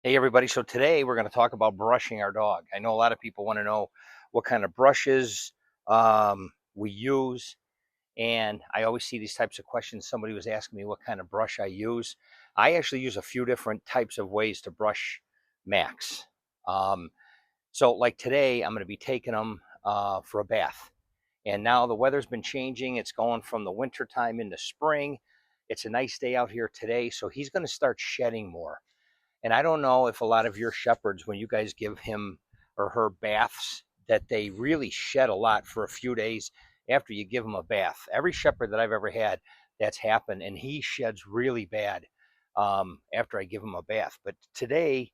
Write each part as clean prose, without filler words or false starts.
Hey everybody, so today we're going to talk about brushing our dog. I know a lot of people want to know what kind of brushes we use, and I always see these types of questions. Somebody was asking me what kind of brush I use. I actually use a few different types of ways to brush Max. Um, so like today, I'm going to be taking him for a bath. And now the weather's been changing. It's going from the winter time into spring. It's a nice day out here today, so he's going to start shedding more. And I don't know if a lot of your shepherds, when you guys give him or her baths, that they really shed a lot for a few days after you give him a bath. Every shepherd that I've ever had, that's happened, and he sheds really bad after I give him a bath. But today,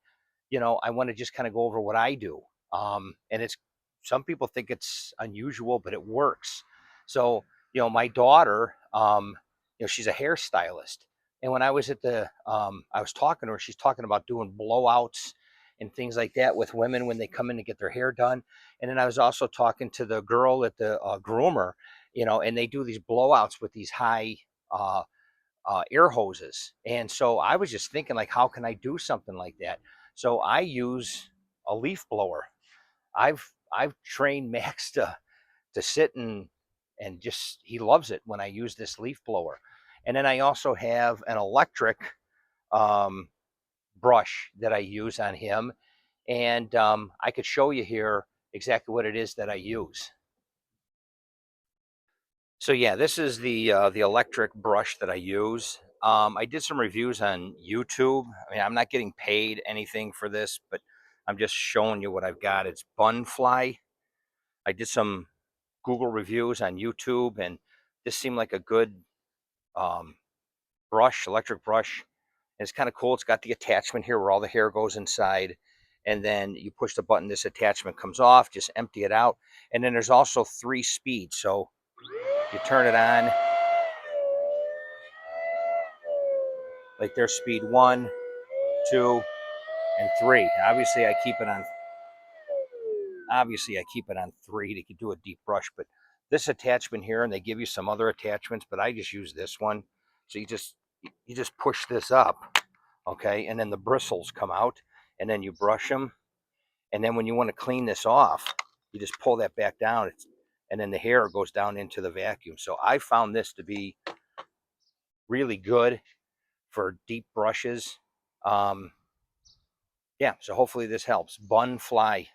I want to just kind of go over what I do. And it's some people think it's unusual, but it works. So, my daughter, she's a hairstylist. And when I was I was talking to her, she's talking about doing blowouts and things like that with women when they come in to get their hair done. And then I was also talking to the girl at the groomer, and they do these blowouts with these high uh, air hoses. And so I was just thinking, like, how can I do something like that? So I use a leaf blower. I've trained Max to sit and just he loves it when I use this leaf blower. And then I also have an electric um, brush that I use on him, and I could show you here exactly what it is that I use. So yeah, this is the electric brush that I use. I did some reviews on YouTube. I mean, I'm not getting paid anything for this, but I'm just showing you what I've got. It's Bunfly. I did some Google reviews on YouTube, and this seemed like a good um, brush, electric brush. And it's kind of cool. It's got the attachment here where all the hair goes inside, and then you push the button. This attachment comes off. Just empty it out, and then there's also 3 speeds. So you turn it on, like there's speed 1, 2, and 3. Obviously I keep it on 3 to do a deep brush, but this attachment here, and they give you some other attachments, but I just use this one. So you just push this up, okay, and then the bristles come out, and then you brush them, and then when you want to clean this off, you just pull that back down, and then the hair goes down into the vacuum. So I found this to be really good for deep brushes. Um, yeah, so hopefully this helps. Bunfly.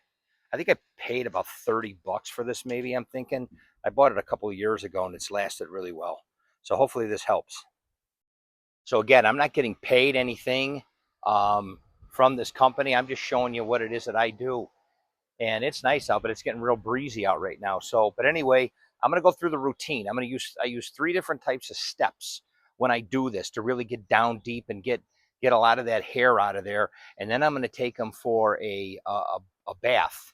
I think I paid about $30 for this, maybe. I'm thinking I bought it a couple of years ago and it's lasted really well. So hopefully this helps. So again, I'm not getting paid anything um, from this company. I'm just showing you what it is that I do. And it's nice out, but it's getting real breezy out right now. So, but anyway, I'm going to go through the routine. I use 3 different types of steps when I do this to really get down deep and get a lot of that hair out of there. And then I'm going to take them for a bath.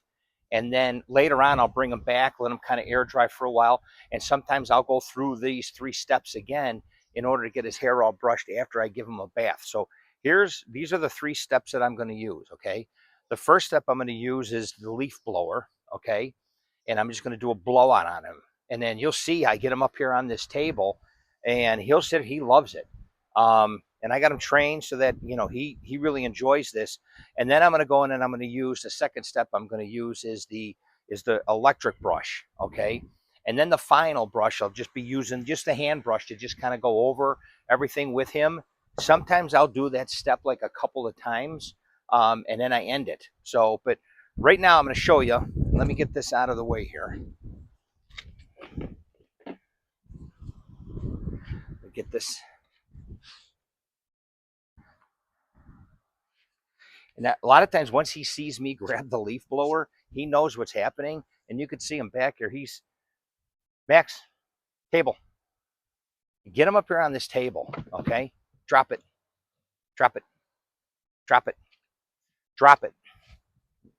And then later on, I'll bring them back, let them kind of air dry for a while. And sometimes I'll go through these 3 steps again in order to get his hair all brushed after I give him a bath. So these are the 3 steps that I'm going to use. Okay. The first step I'm going to use is the leaf blower. Okay. And I'm just going to do a blowout on him. And then you'll see I get him up here on this table and he'll sit, he loves it. And I got him trained so that, he really enjoys this. And then I'm going to go in and I'm going to use the second step I'm going to use is the electric brush. Okay. And then the final brush, I'll just be using just the hand brush to just kind of go over everything with him. Sometimes I'll do that step like a couple of times, and then I end it. So, but right now I'm going to show you. Let me get this out of the way here. Get this. And that, a lot of times, once he sees me grab the leaf blower, he knows what's happening. And you can see him back here. He's Max, table. Get him up here on this table. Okay. Drop it. Drop it. Drop it. Drop it.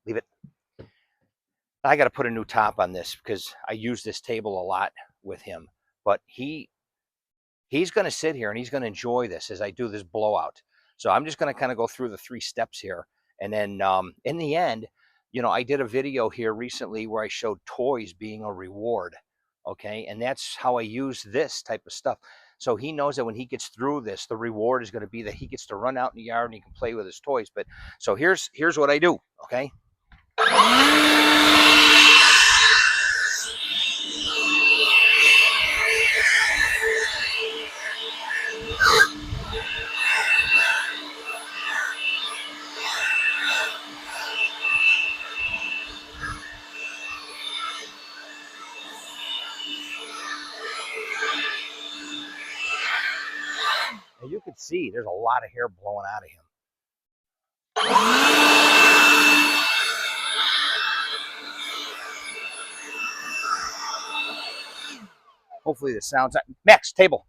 Leave it. I got to put a new top on this because I use this table a lot with him. But he's going to sit here and he's going to enjoy this as I do this blowout. So I'm just going to kind of go through the 3 steps here. And then in the end, I did a video here recently where I showed toys being a reward. Okay. And that's how I use this type of stuff. So he knows that when he gets through this, the reward is going to be that he gets to run out in the yard and he can play with his toys. But so here's what I do, okay? And you can see there's a lot of hair blowing out of him. Hopefully the sound's not. Max, table.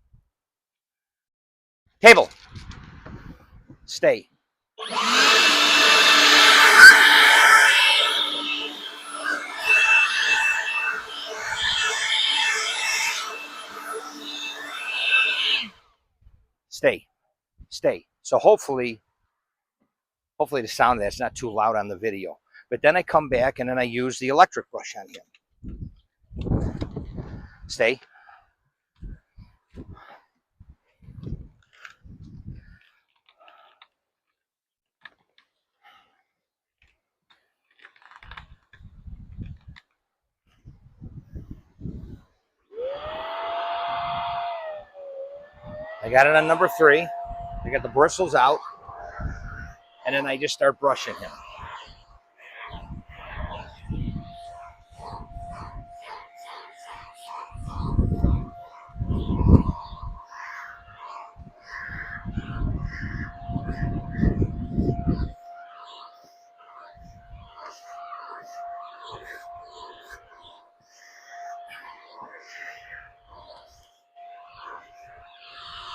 Table. Stay. Stay. Stay. So hopefully the sound of that's not too loud on the video. But then I come back and then I use the electric brush on him. Stay. I got it on number 3. I got the bristles out. And then I just start brushing him.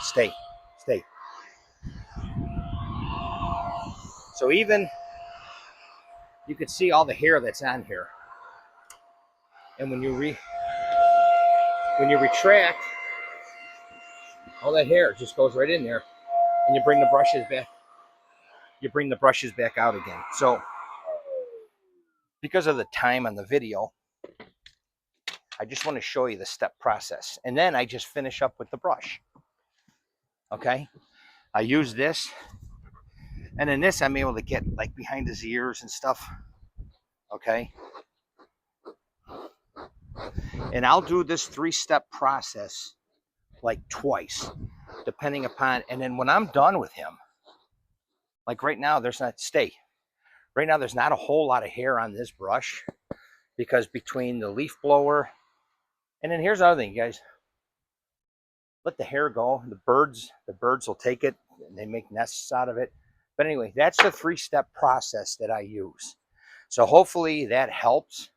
Stay. Stay. So even you can see all the hair that's on here. And when you retract, all that hair just goes right in there, and you bring the brushes back. You bring the brushes back out again. So because of the time on the video, I just want to show you the step process. And then I just finish up with the brush. Okay? I use this. And in this, I'm able to get like behind his ears and stuff. Okay? And I'll do this 3-step process like twice, depending upon. And then when I'm done with him, like right now, there's not, stay. Right now, there's not a whole lot of hair on this brush because between the leaf blower, and then here's the other thing, guys. Let the hair go. The birds will take it and they make nests out of it. But anyway, that's the 3-step process that I use. So hopefully that helps.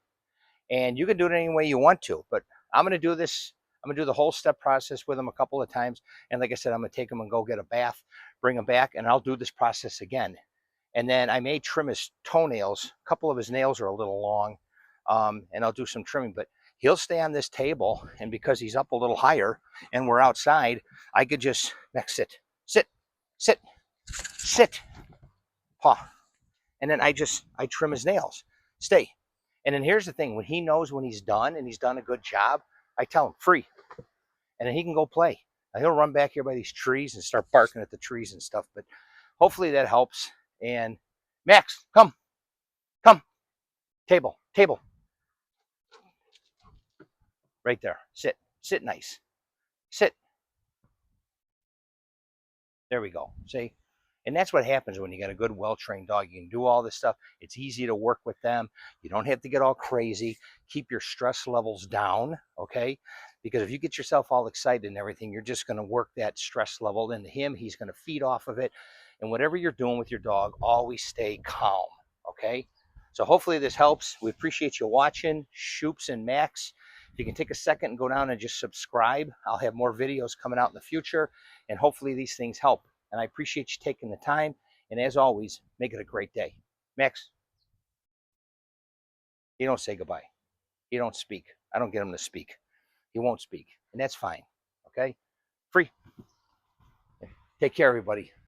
And you can do it any way you want to, but I'm going to do this. I'm going to do the whole step process with them a couple of times. And like I said, I'm going to take them and go get a bath, bring them back, and I'll do this process again. And then I may trim his toenails. A couple of his nails are a little long, and I'll do some trimming. But he'll stay on this table, and because he's up a little higher and we're outside, I could just, Max, sit, sit, sit, sit, paw. And then I trim his nails. Stay. And then here's the thing. When he knows when he's done and he's done a good job, I tell him, free. And then he can go play. Now, he'll run back here by these trees and start barking at the trees and stuff. But hopefully that helps. And Max, come, table, right there. Sit nice, sit. There we go. See, and that's what happens when you got a good, well-trained dog. You can do all this stuff. It's easy to work with them. You don't have to get all crazy. Keep your stress levels down, okay? Because if you get yourself all excited and everything, you're just going to work that stress level into him. He's going to feed off of it. And whatever you're doing with your dog, always stay calm, okay? So hopefully this helps. We appreciate you watching, Shoops and Max. If you can take a second and go down and just subscribe, I'll have more videos coming out in the future, and hopefully these things help. And I appreciate you taking the time. And as always, make it a great day. Max, he don't say goodbye. He don't speak. I don't get him to speak. He won't speak. And that's fine. Okay? Free. Take care, everybody.